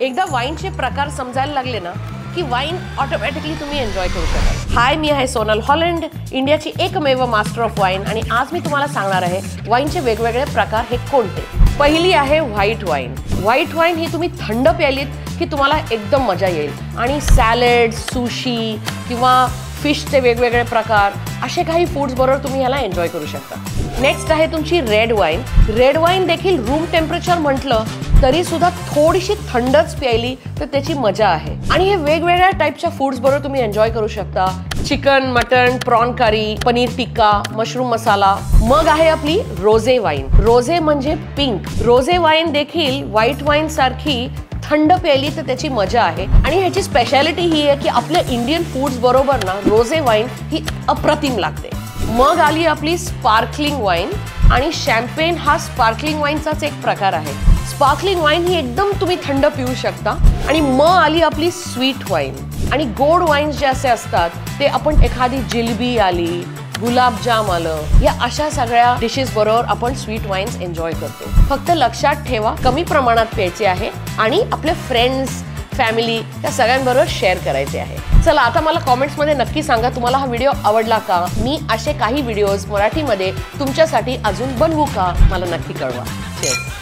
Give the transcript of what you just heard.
एकदा वाईनचे प्रकार समजायला लागले ना की वाईन ऑटोमॅटिकली तुम्ही एन्जॉय करू शकाल। हाय, मी आहे सोनल हॉलंड, इंडियाची एकमेव मास्टर ऑफ वाईन, आणि आज मी तुम्हाला सांगणार आहे वाईनचे वेगवेगळे प्रकार हे कोणते। पहिली आहे व्हाईट वाईन। व्हाईट वाईन ही तुम्ही थंड प्यालीत की तुम्हाला एकदम मजा येईल आणि सॅलड, सुशी किंवा फिशचे वेगवेगळे प्रकार असे काही फूड्स बरोबर तुम्ही याला एन्जॉय करू शकता। नेक्स्ट आहे तुमची रेड वाईन। रेड वाईन देखील रूम टेम्परेचर म्हटलं तरी सुद्धा थोडीशी थंडच प्यायली तर त्याची मजा आहे, आणि हे वेगवेगळ्या टाईपच्या फूड्स बरोबर तुम्ही एन्जॉय करू शकता। चिकन, मटन, प्रॉन करी, पनीर टिक्का, मशरूम मसाला। मग आहे आपली रोजे वाईन। रोजे म्हणजे पिंक। रोजे वाईन देखील व्हाईट वाईन सारखी थंड प्यायली तर त्याची मजा आहे, आणि ह्याची स्पेशालिटी ही आहे की आपल्या इंडियन फूड्स बरोबर ना रोजे वाईन ही अप्रतिम लागते। मग आली आपली स्पार्कलिंग वाईन, आणि शॅम्पेन हा स्पार्कलिंग वाईनचाच एक प्रकार आहे। स्पार्कलिंग वाईन ही एकदम तुम्ही थंड पिऊ शकता। आणि मग आली आपली स्वीट वाईन, आणि गोड वाईन्स जे असे असतात ते आपण एखादी जिलेबी आली, गुलाबजाम आलं, या अशा सगळ्या डिशेस बरोबर आपण स्वीट वाईन्स एन्जॉय करतो। फक्त लक्षात ठेवा कमी प्रमाणात प्यायचे आहे आणि आपले फ्रेंड्स, फॅमिली या सगळ्यांबरोबर शेअर करायचे आहे। चला, आता मला कमेंट्स मध्ये नक्की सांगा तुम्हाला हा व्हिडिओ आवडला का? मी असे काही व्हिडिओज मराठीमध्ये तुमच्यासाठी अजून बनवू का? मला नक्की कळवा। चेअर्स।